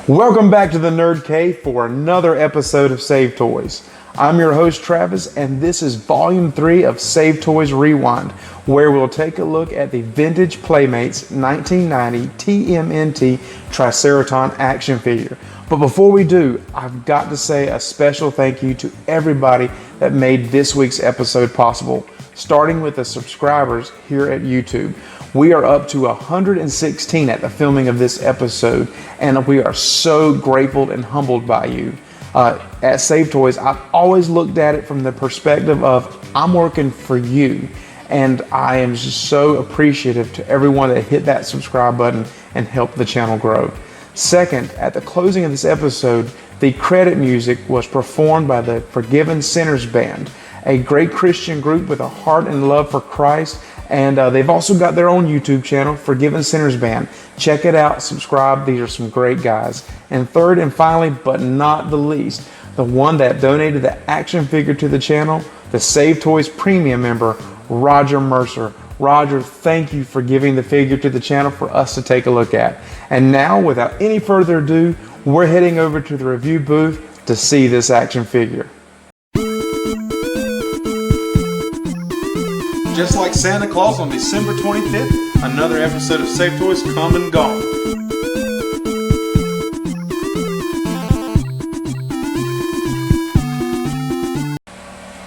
Welcome back to the Nerd Cave for another episode of Save Toys. I'm your host Travis, and this is Volume 3 of Save Toys Rewind, where we'll take a look at the vintage Playmates 1990 TMNT Triceraton action figure. But before we do, I've got to say a special thank you to everybody that made this week's episode possible, starting with the subscribers here at YouTube. We are up to 116 at the filming of this episode, and we are so grateful and humbled by you. At Save Toys, I've always looked at it from the perspective of I'm working for you, and I am just so appreciative to everyone that hit that subscribe button and helped the channel grow. Second, at the closing of this episode, the credit music was performed by the Forgiven Sinners Band, a great Christian group with a heart and love for Christ. And they've also got their own YouTube channel, Forgiven Sinners Band. Check it out, subscribe. These are some great guys. And third and finally, but not the least, the one that donated the action figure to the channel, the Save Toys Premium member, Roger Mercer. Roger, thank you for giving the figure to the channel for us to take a look at. And now, without any further ado, we're heading over to the review booth to see this action figure. Just like Santa Claus on December 25th, another episode of Save Toys come and gone.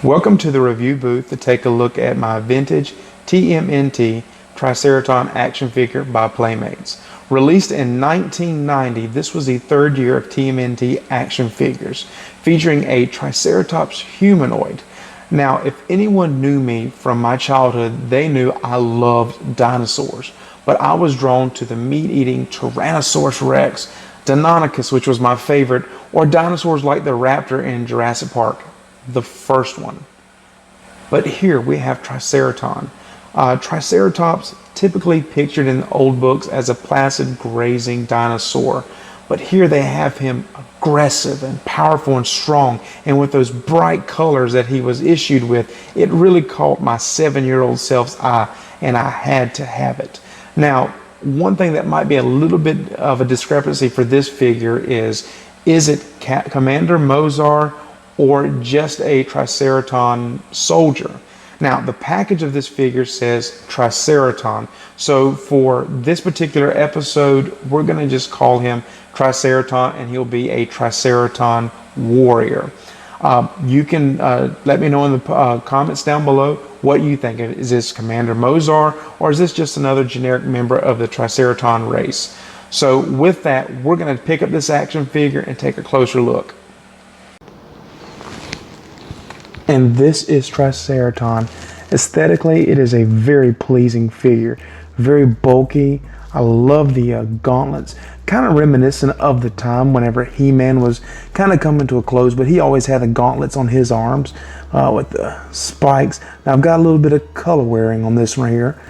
Welcome to the review booth to take a look at my vintage TMNT Triceraton action figure by Playmates. Released in 1990, this was the third year of TMNT action figures, featuring a Triceratops humanoid. Now, if anyone knew me from my childhood, they knew I loved dinosaurs, but I was drawn to the meat-eating Tyrannosaurus Rex, Deinonychus, which was my favorite, or dinosaurs like the raptor in Jurassic Park, the first one. But here we have Triceraton. Triceratops, typically pictured in the old books as a placid grazing dinosaur, but here they have him aggressive and powerful and strong, and with those bright colors that he was issued with, it really caught my 7-year-old self's eye, and I had to have it. Now, one thing that might be a little bit of a discrepancy for this figure is it Commander Mozart or just a Triceraton soldier? Now, the package of this figure says Triceraton, so for this particular episode, we're going to just call him Triceraton, and he'll be a Triceraton warrior. You can let me know in the comments down below what you think. Is this Commander Mozart, or is this just another generic member of the Triceraton race? So with that, we're going to pick up this action figure and take a closer look. And this is Triceraton. Aesthetically, it is a very pleasing figure. Very bulky. I love the gauntlets. Kind of reminiscent of the time whenever He-Man was kind of coming to a close, but he always had the gauntlets on his arms with the spikes. Now I've got a little bit of color wearing on this one here.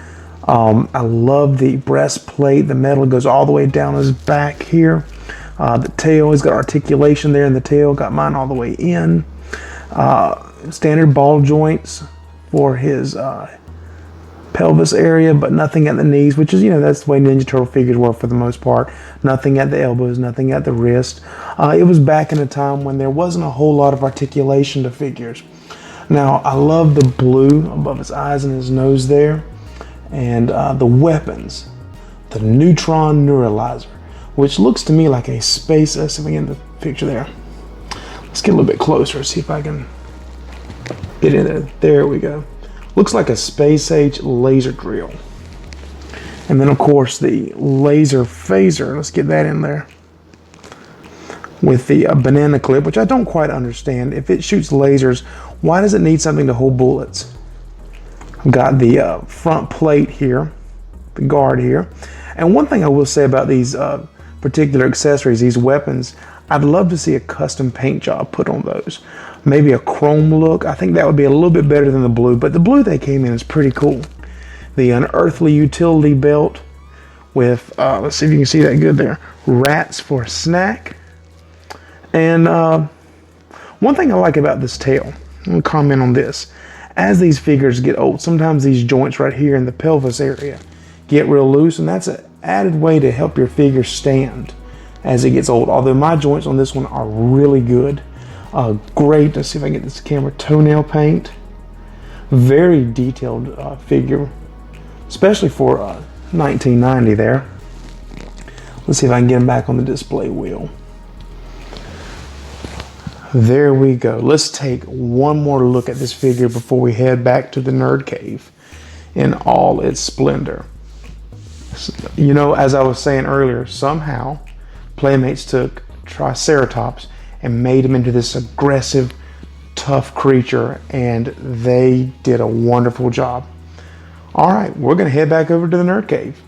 I love the breastplate. The metal goes all the way down his back here. The tail, he's got articulation there in the tail. Got mine all the way in. Standard ball joints for his pelvis area, but nothing at the knees, which is, that's the way Ninja Turtle figures were for the most part. Nothing at the elbows, nothing at the wrist. It was back in a time when there wasn't a whole lot of articulation to figures. Now, I love the blue above his eyes and his nose there, and the weapons. The Neutron Neuralizer, which looks to me like a space, let's see if we get the picture there. Let's get a little bit closer, see if I can get in there. There we go. Looks like a space-age laser drill. And then, of course, the laser phaser. Let's get that in there. With the banana clip, which I don't quite understand. If it shoots lasers, why does it need something to hold bullets? I've got the front plate here, the guard here. And one thing I will say about these particular accessories, these weapons, I'd love to see a custom paint job put on those. Maybe a chrome look. I think that would be a little bit better than the blue, but the blue they came in is pretty cool. The unearthly utility belt with, let's see if you can see that good there, rats for a snack. And one thing I like about this tail, I'm going to comment on this. As these figures get old, sometimes these joints right here in the pelvis area get real loose, and that's an added way to help your figure stand. as it gets old. Although my joints on this one are really good. Great. Let's see if I can get this camera. Toenail paint. Very detailed figure, especially for 1990 there. Let's see if I can get him back on the display wheel. There we go. Let's take one more look at this figure before we head back to the Nerd Cave in all its splendor. You know, as I was saying earlier, somehow Playmates took Triceratops and made him into this aggressive, tough creature, and they did a wonderful job. All right, we're going to head back over to the Nerd Cave.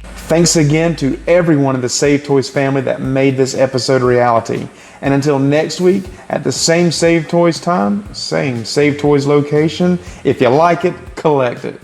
Thanks again to everyone in the Save Toys family that made this episode a reality. And until next week, at the same Save Toys time, same Save Toys location, if you like it, collect it.